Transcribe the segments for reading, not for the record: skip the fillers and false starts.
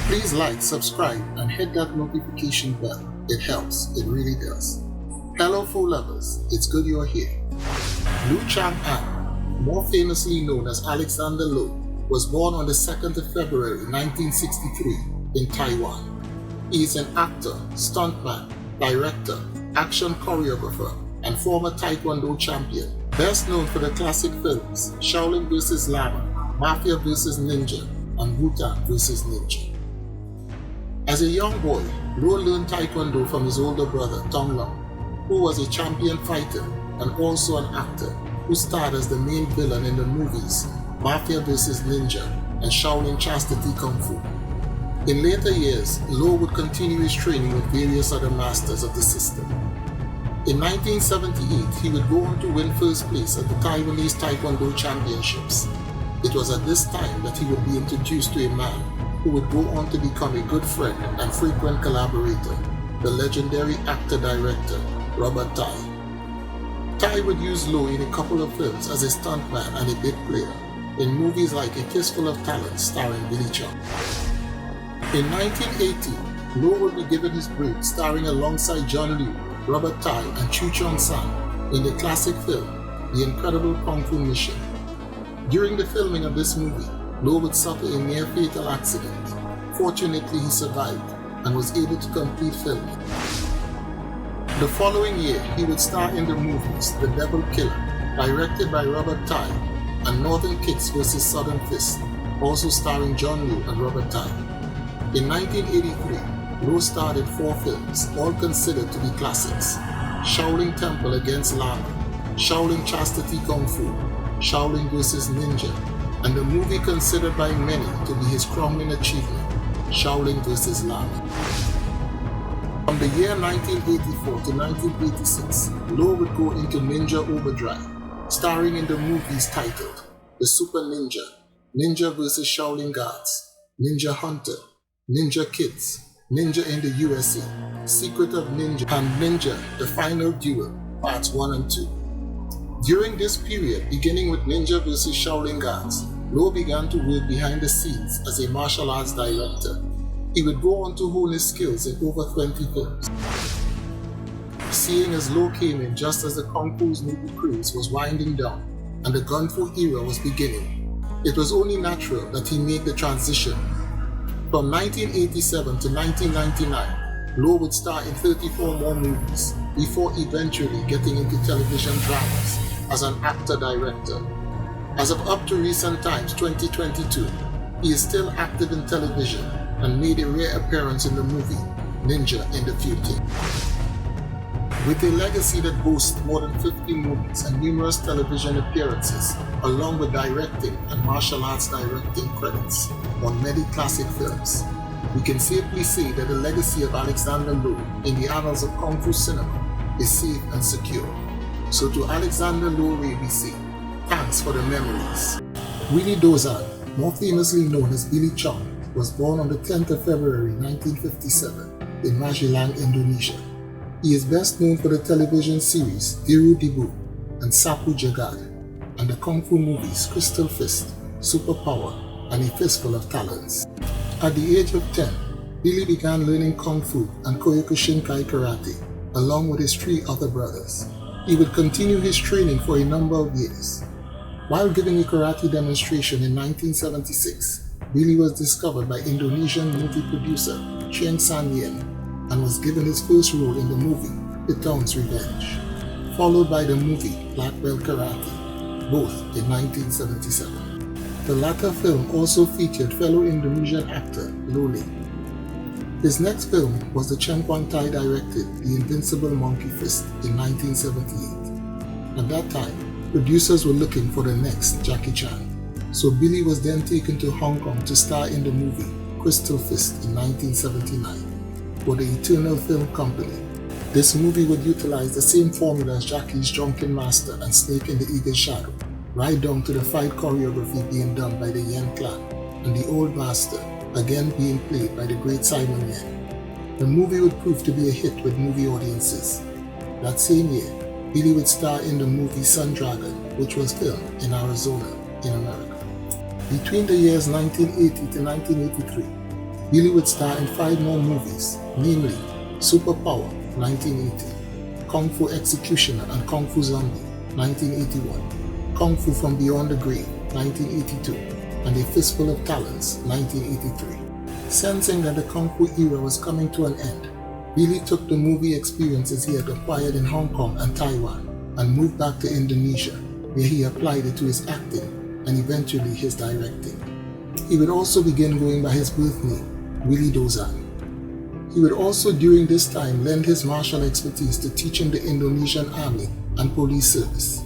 Please like, subscribe, and hit that notification bell. It helps, it really does. Hello food lovers, it's good you're here. Lo Rei, more famously known as Alexander Lo, was born on the 2nd of February 1963 in Taiwan. He is an actor, stuntman, director, action choreographer, and former Taekwondo champion, best known for the classic films Shaolin vs. Lama, Mafia vs. Ninja, and Wu-Tang vs. Ninja. As a young boy, Lo learned Taekwondo from his older brother, Chong, who was a champion fighter and also an actor who starred as the main villain in the movies Mafia vs. Ninja and Shaolin Chastity Kung Fu. In later years, Lo would continue his training with various other masters of the system. In 1978, he would go on to win first place at the Taiwanese Taekwondo Championships. It was at this time that he would be introduced to a man who would go on to become a good friend and frequent collaborator, the legendary actor-director Robert Tai. Tai would use Lo in a couple of films as a stuntman and a bit player, in movies like A Fistful of Talent starring Billy Chong. In 1980, Lo would be given his break starring alongside John Liu, Robert Tai, and Chu Chong-san in the classic film The Incredible Kung Fu Mission. During the filming of this movie, Lo would suffer a near-fatal accident. Fortunately, he survived and was able to complete filming. The following year, he would star in the movies The Devil Killer, directed by Robert Tai, and Northern Kicks vs. Southern Fist, also starring John Liu and Robert Tai. In 1983, Lo starred in 4 films, all considered to be classics: Shaolin Temple against Lama, Shaolin Chastity Kung Fu, Shaolin vs. Ninja, and the movie considered by many to be his crowning achievement, Shaolin vs. Lama. From the year 1984 to 1986, Lo would go into Ninja Overdrive, starring in the movies titled The Super Ninja, Ninja vs. Shaolin Guards, Ninja Hunter, Ninja Kids, Ninja in the USA, Secret of Ninja, and Ninja The Final Duel, Parts 1 and 2. During this period, beginning with Ninja vs. Shaolin Guards, Lo began to work behind the scenes as a martial arts director. He would go on to hone his skills in over 20 films. Seeing as Lo came in just as the Kung Fu's movie craze was winding down and the Gun Fu era was beginning, it was only natural that he made the transition. From 1987 to 1999, Lo would star in 34 more movies before eventually getting into television dramas as an actor-director. As of up to recent times, 2022, he is still active in television and made a rare appearance in the movie Ninja in the Future. With a legacy that boasts more than 50 movies and numerous television appearances, along with directing and martial arts directing credits on many classic films, we can safely say that the legacy of Alexander Lo in the annals of Kung Fu cinema is safe and secure. So to Alexander Lo Rei we say, thanks for the memories. Willie Dozan, more famously known as Billy Chong, was born on the 10th of February 1957 in Magelang, Indonesia. He is best known for the television series Diru Dibu and Sapu Jagad, and the Kung Fu movies Crystal Fist, Superpower, and A Fistful of Talents. At the age of 10, Billy began learning Kung Fu and Kyokushinkai Karate, along with his 3 other brothers. He would continue his training for a number of years. While giving a karate demonstration in 1976, Billy was discovered by Indonesian movie producer Cheng San Yen and was given his first role in the movie Pitong's Revenge, followed by the movie Black Belt Karate, both in 1977. The latter film also featured fellow Indonesian actor Lo Rei. His next film was the Chen Kwang Tai directed The Invincible Monkey Fist in 1978. At that time, producers were looking for the next Jackie Chan, so Billy was then taken to Hong Kong to star in the movie Crystal Fist in 1979 for the Eternal Film Company. This movie would utilize the same formula as Jackie's Drunken Master and Snake in the Eagle's Shadow, right down to the fight choreography being done by the Yen clan, and the Old Master again being played by the great Simon Yen. The movie would prove to be a hit with movie audiences. That same year, Billy would star in the movie Sun Dragon, which was filmed in Arizona, in America. Between the years 1980 to 1983, Billy would star in 5 more movies, namely Superpower, 1980, Kung Fu Executioner and Kung Fu Zombie, 1981, Kung Fu From Beyond the Grave, 1982, and A Fistful of Talents, 1983. Sensing that the Kung Fu era was coming to an end, Billy took the movie experiences he had acquired in Hong Kong and Taiwan and moved back to Indonesia, where he applied it to his acting and eventually his directing. He would also begin going by his birth name, Willie Dozan. He would also during this time lend his martial expertise to teaching the Indonesian Army and Police Service.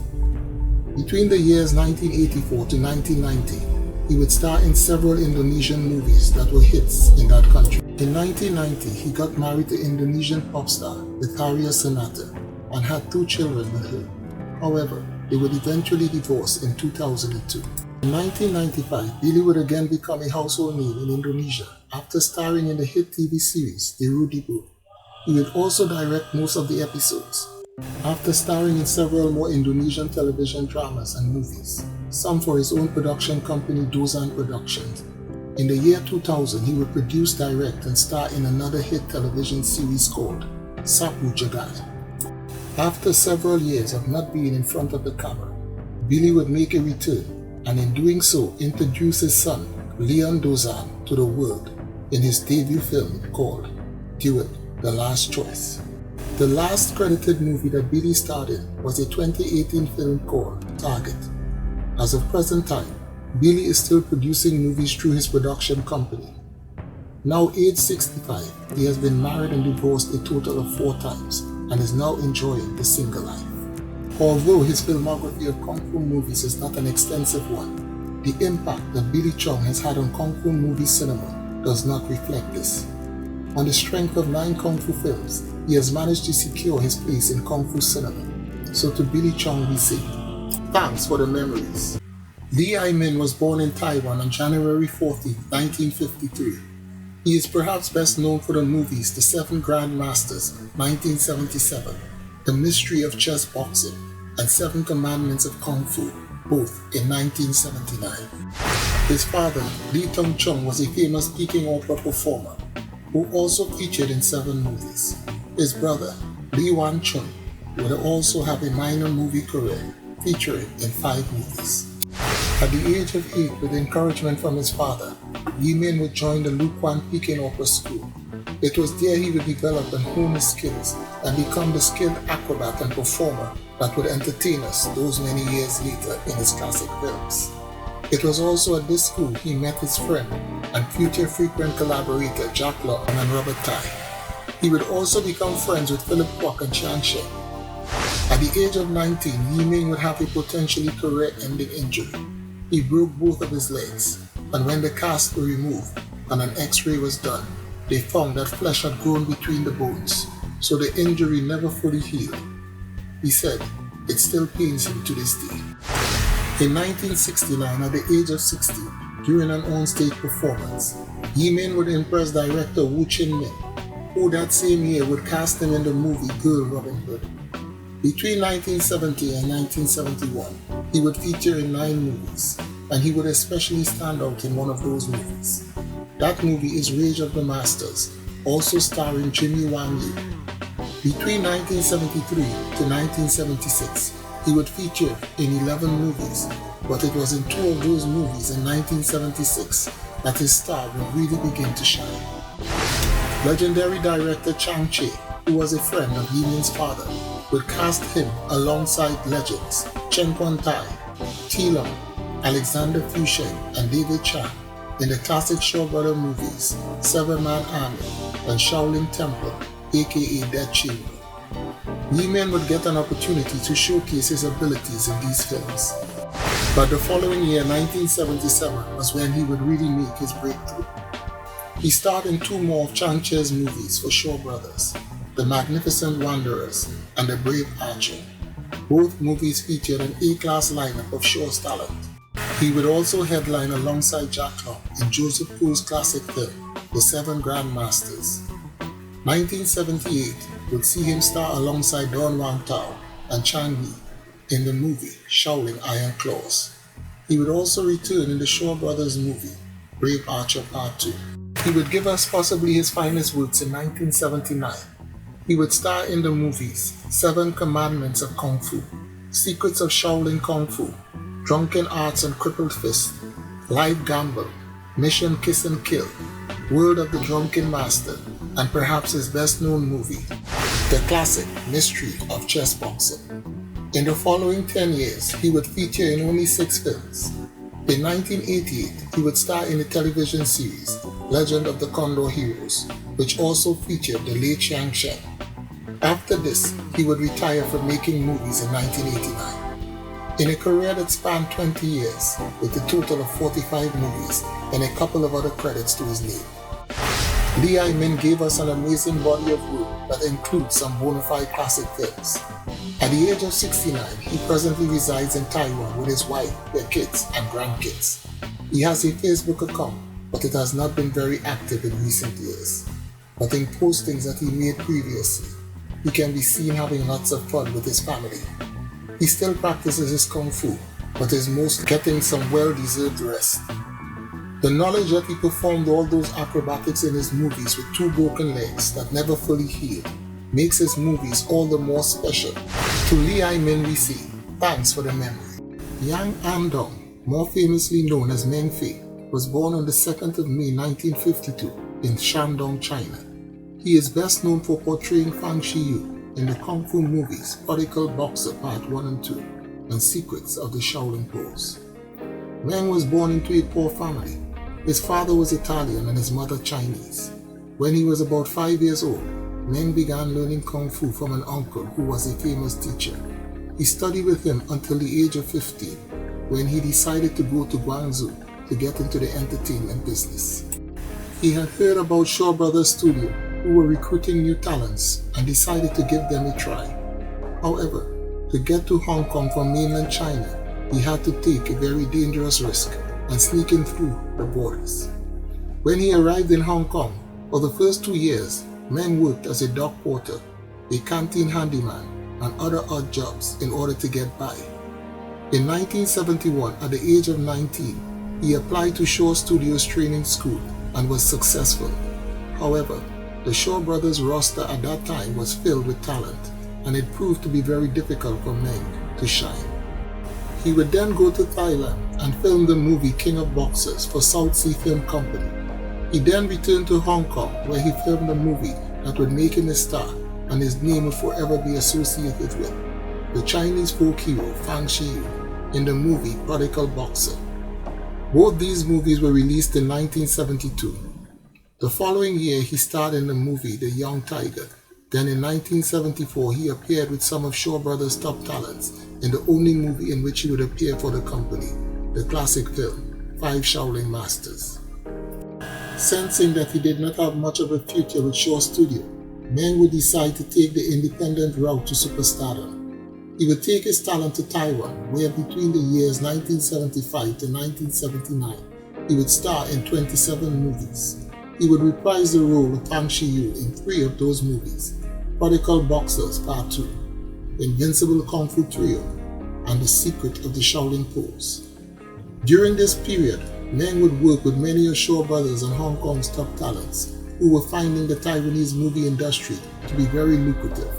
Between the years 1984 to 1990, he would star in several Indonesian movies that were hits in that country. In 1990, he got married to Indonesian pop star Betharia Sonata and had 2 children with her. However, they would eventually divorce in 2002. In 1995, Billy would again become a household name in Indonesia after starring in the hit TV series The Rudibu. He would also direct most of the episodes, after starring in several more Indonesian television dramas and movies, some for his own production company Dozan Productions. In the year 2000, he would produce, direct, and star in another hit television series called Sapu Jagat. After several years of not being in front of the camera, Billy would make a return, and in doing so introduce his son, Leon Dozan, to the world in his debut film called Duet, The Last Choice. The last credited movie that Billy starred in was a 2018 film called Target. As of present time, Billy is still producing movies through his production company. Now aged 65, he has been married and divorced a total of 4 times and is now enjoying the single life. Although his filmography of Kung Fu movies is not an extensive one, the impact that Billy Chong has had on Kung Fu movie cinema does not reflect this. On the strength of 9 Kung Fu films, he has managed to secure his place in Kung Fu cinema. So to Billy Chong we say, thanks for the memories. Lee Ai-min was born in Taiwan on January 14, 1953. He is perhaps best known for the movies The 7 Grandmasters, 1977, The Mystery of Chess Boxing, and 7 Commandments of Kung Fu, both in 1979. His father, Lee Tong-chung, was a famous Peking opera performer who also featured in 7 movies. His brother, Lee Wan-chung, would also have a minor movie career, featuring in 5 movies. At the age of 8, with encouragement from his father, Yi Min would join the Lu Quan Peking Opera School. It was there he would develop and hone his skills and become the skilled acrobat and performer that would entertain us those many years later in his classic films. It was also at this school he met his friend and future frequent collaborator Jack Long and Robert Tai. He would also become friends with Philip Kwok and Chiang Sheng. At the age of 19, Yi Ming would have a potentially career-ending injury. He broke both of his legs, and when the cast were removed and an x-ray was done, they found that flesh had grown between the bones, so the injury never fully healed. He said it still pains him to this day. In 1969, at the age of 60, during an on-stage performance, Yi Min would impress director Woo Chin Min, who that same year would cast him in the movie Girl Robin Hood. Between 1970 and 1971, he would feature in 9 movies, and he would especially stand out in one of those movies. That movie is Rage of the Masters, also starring Jimmy Wang Yu. Between 1973 to 1976, he would feature in 11 movies, but it was in 2 of those movies in 1976 that his star would really begin to shine. Legendary director Chang Che, who was a friend of Yi Min's father, would cast him alongside legends Chen Quan Tai, T. Long, Alexander Fusheng, and David Chan in the classic Shaw Brother movies 7-Man Army and Shaolin Temple, aka Dead Chamber. Yi Min would get an opportunity to showcase his abilities in these films. But the following year, 1977, was when he would really make his breakthrough. He starred in 2 more of Chang Che's movies for Shaw Brothers, The Magnificent Wanderers and The Brave Archer. Both movies featured an A-class lineup of Shaw's talent. He would also headline alongside Jack Long in Joseph Poe's classic film, The 7 Grandmasters. 1978 would see him star alongside Don Wang Tao and Chan Yi in the movie Shaolin Iron Claws. He would also return in the Shaw Brothers movie, Brave Archer Part 2. He would give us possibly his finest works in 1979. He would star in the movies Seven Commandments of Kung Fu, Secrets of Shaolin Kung Fu, Drunken Arts and Crippled Fist, Live Gamble, Mission Kiss and Kill, World of the Drunken Master, and perhaps his best known movie, the classic Mystery of Chess Boxing. In the following 10 years, he would feature in only 6 films. In 1988, he would star in the television series Legend of the Condor Heroes, which also featured the late Chiang Sheng. After this, he would retire from making movies in 1989. In a career that spanned 20 years, with a total of 45 movies and a couple of other credits to his name, Li Min gave us an amazing body of work that includes some bona fide classic films. At the age of 69, he presently resides in Taiwan with his wife, their kids, and grandkids. He has a Facebook account, but it has not been very active in recent years. But in postings that he made previously, he can be seen having lots of fun with his family. He still practices his Kung Fu, but is most getting some well-deserved rest. The knowledge that he performed all those acrobatics in his movies with 2 broken legs that never fully healed makes his movies all the more special. To Li Min we say, thanks for the memory. Yang Andong, more famously known as Meng Fei, was born on the 2nd of May 1952 in Shandong, China. He is best known for portraying Fang Shiyu in the Kung Fu movies Prodigal Boxer Part 1 and 2 and Secrets of the Shaolin Pose. Meng was born into a poor family. His father was Italian and his mother Chinese. When he was about 5 years old, Meng began learning Kung Fu from an uncle who was a famous teacher. He studied with him until the age of 15, when he decided to go to Guangzhou to get into the entertainment business. He had heard about SureBros.Ent Studio, who were recruiting new talents, and decided to give them a try. However, to get to Hong Kong from mainland China, he had to take a very dangerous risk and sneak in through the borders. When he arrived in Hong Kong, for the first 2 years, Meng worked as a dock porter, a canteen handyman, and other odd jobs in order to get by. In 1971, at the age of 19, he applied to Shaw Studios Training School and was successful. However, the Shaw Brothers roster at that time was filled with talent, and it proved to be very difficult for Meng to shine. He would then go to Thailand and film the movie King of Boxers for South Sea Film Company. He then returned to Hong Kong, where he filmed a movie that would make him a star, and his name would forever be associated with the Chinese folk hero Fang Shiyu in the movie Prodigal Boxer. Both these movies were released in 1972. The following year, he starred in the movie The Young Tiger. Then in 1974, he appeared with some of Shaw Brothers' top talents in the only movie in which he would appear for the company, the classic film, 5 Shaolin Masters. Sensing that he did not have much of a future with Shaw Studio, Meng would decide to take the independent route to superstardom. He would take his talent to Taiwan, where between the years 1975 to 1979, he would star in 27 movies. He would reprise the role of Fang Shiyu in 3 of those movies, Prodigal Boxers Part 2, Invincible Kung Fu Trio, and The Secret of the Shaolin Pose. During this period, Meng would work with many of Shaw Brothers and Hong Kong's top talents, who were finding the Taiwanese movie industry to be very lucrative.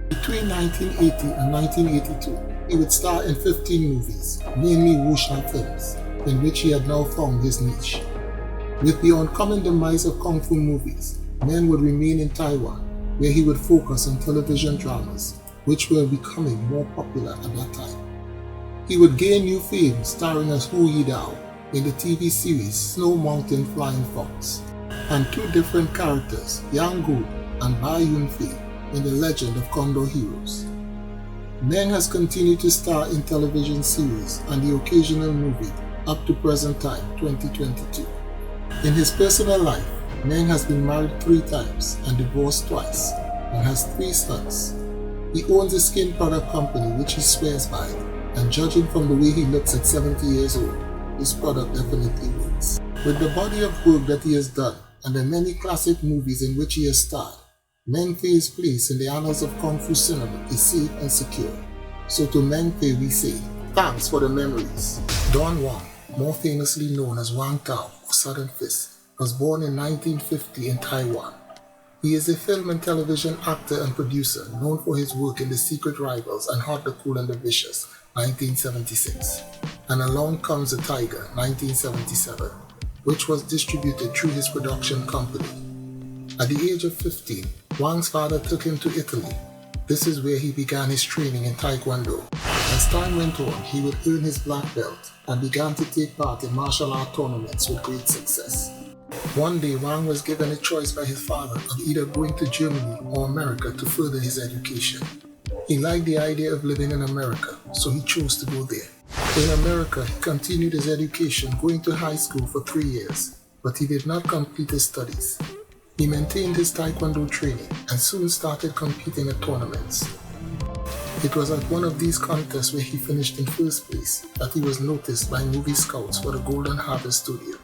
Between 1980 and 1982, he would star in 15 movies, mainly wuxia films, in which he had now found his niche. With the oncoming demise of Kung Fu movies, Meng would remain in Taiwan, where he would focus on television dramas, which were becoming more popular at that time. He would gain new fame starring as Hu Yidao in the TV series Snow Mountain Flying Fox, and 2 different characters, Yang Gu and Bai Yunfei, in The Legend of Condor Heroes. Meng has continued to star in television series and the occasional movie up to present time, 2022. In his personal life, Meng has been married 3 times and divorced twice, and has 3 sons. He owns a skin product company which he swears by, and judging from the way he looks at 70 years old, this product definitely works. With the body of work that he has done and the many classic movies in which he has starred, Meng Fei's place in the annals of Kung Fu cinema is safe and secure. So to Meng Fei we say, thanks for the memories. Don Wong, more famously known as Wang Tao or Southern Fist, was born in 1950 in Taiwan. He is a film and television actor and producer known for his work in The Secret Rivals and Hot, the Cool and the Vicious, 1976, and Along Comes the Tiger, 1977, which was distributed through his production company. At the age of 15, Wang's father took him to Italy. This is where he began his training in Taekwondo. As time went on, he would earn his black belt and began to take part in martial art tournaments with great success. One day, Wang was given a choice by his father of either going to Germany or America to further his education. He liked the idea of living in America, so he chose to go there. In America, he continued his education, going to high school for 3 years, but he did not complete his studies. He maintained his Taekwondo training and soon started competing at tournaments. It was at one of these contests where he finished in first place that he was noticed by movie scouts for the Golden Harvest studio.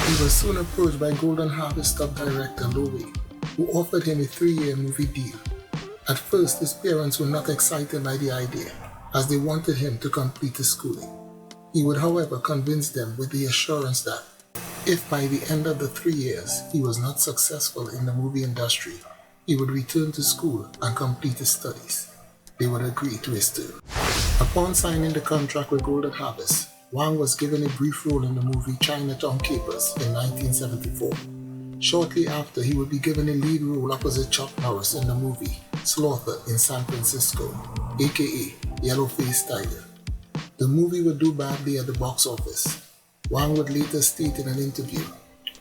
He was soon approached by Golden Harvest top director Lo Rei, who offered him a 3-year movie deal. At first, his parents were not excited by the idea, as they wanted him to complete his schooling. He would, however, convince them with the assurance that if by the end of the 3 years he was not successful in the movie industry, he would return to school and complete his studies. They would agree to his term. Upon signing the contract with Golden Harvest, Wang was given a brief role in the movie Chinatown Capers in 1974. Shortly after, he would be given a lead role opposite Chuck Norris in the movie Slaughter in San Francisco, aka Yellow-Faced Tiger. The movie would do badly at the box office. Wang would later state in an interview,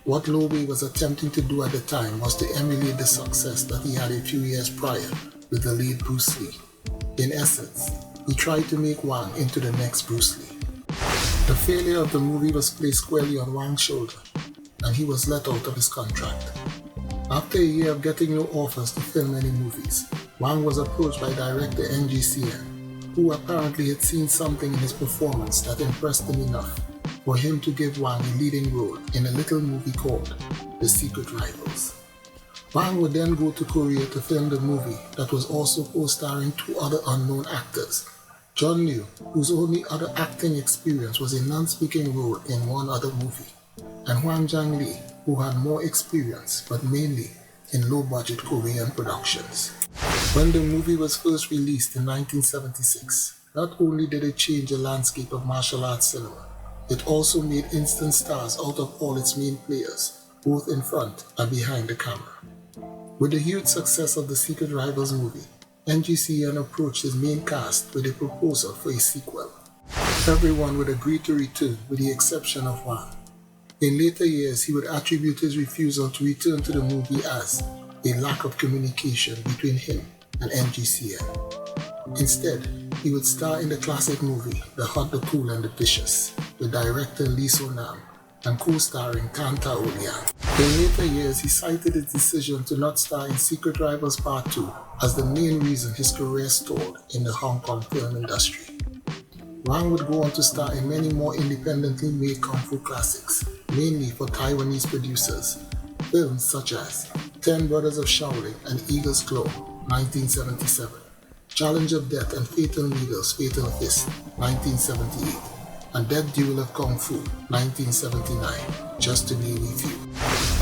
what Lo Rei was attempting to do at the time was to emulate the success that he had a few years prior with the late Bruce Lee. In essence, he tried to make Wang into the next Bruce Lee. The failure of the movie was placed squarely on Wang's shoulder, and he was let out of his contract. After a year of getting no offers to film any movies, Wang was approached by director NGCN, who apparently had seen something in his performance that impressed him enough for him to give Wang a leading role in a little movie called The Secret Rivals. Wang would then go to Korea to film the movie that was also co-starring 2 other unknown actors, John Liu, whose only other acting experience was a non-speaking role in one other movie, and Hwang Jang-lee, who had more experience but mainly in low-budget Korean productions. When the movie was first released in 1976, not only did it change the landscape of martial arts cinema, it also made instant stars out of all its main players, both in front and behind the camera. With the huge success of the Secret Rivals movie, NGCN approached his main cast with a proposal for a sequel. Everyone would agree to return with the exception of Wang. In later years, he would attribute his refusal to return to the movie as a lack of communication between him and NGCN. Instead, he would star in the classic movie The Hot, the Cool and the Vicious with director Lee So-nam and co-starring Tan Ta-O-Liang. In later years, he cited his decision to not star in Secret Rivals Part 2 as the main reason his career stalled in the Hong Kong film industry. Wang would go on to star in many more independently made kung fu classics, mainly for Taiwanese producers, films such as 10 Brothers of Shaolin and Eagle's Claw, 1977, Challenge of Death and Fatal Needles, Fatal Fist, 1978, and Death Duel of Kung Fu, 1979, just to name a few.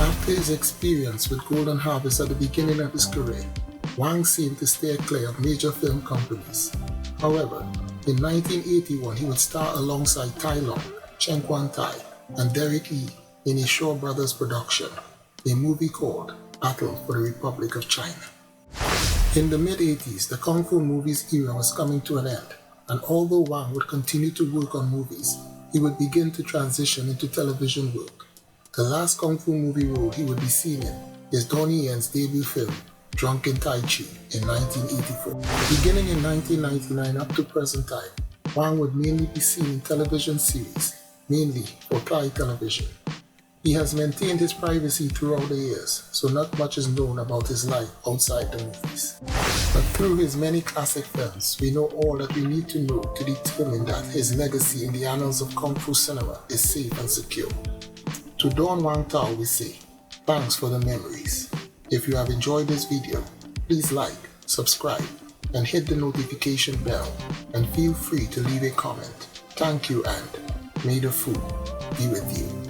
After his experience with Golden Harvest at the beginning of his career, Wang seemed to steer clear of major film companies. However, in 1981 he would star alongside Tai Lung, Chen Quan Tai, and Derek Yee in a Shaw Brothers production, a movie called Battle for the Republic of China. In the mid-80s, the Kung Fu movies era was coming to an end, and although Wang would continue to work on movies, he would begin to transition into television work. The last Kung Fu movie role he would be seen in is Donnie Yen's debut film, Drunken Tai Chi, in 1984. Beginning in 1999 up to present time, Wang would mainly be seen in television series, mainly for Thai television. He has maintained his privacy throughout the years, so not much is known about his life outside the movies. But through his many classic films, we know all that we need to know to determine that his legacy in the annals of Kung Fu cinema is safe and secure. To Don Wang Tao we say, thanks for the memories. If you have enjoyed this video, please like, subscribe, and hit the notification bell, and feel free to leave a comment. Thank you, and may the food be with you.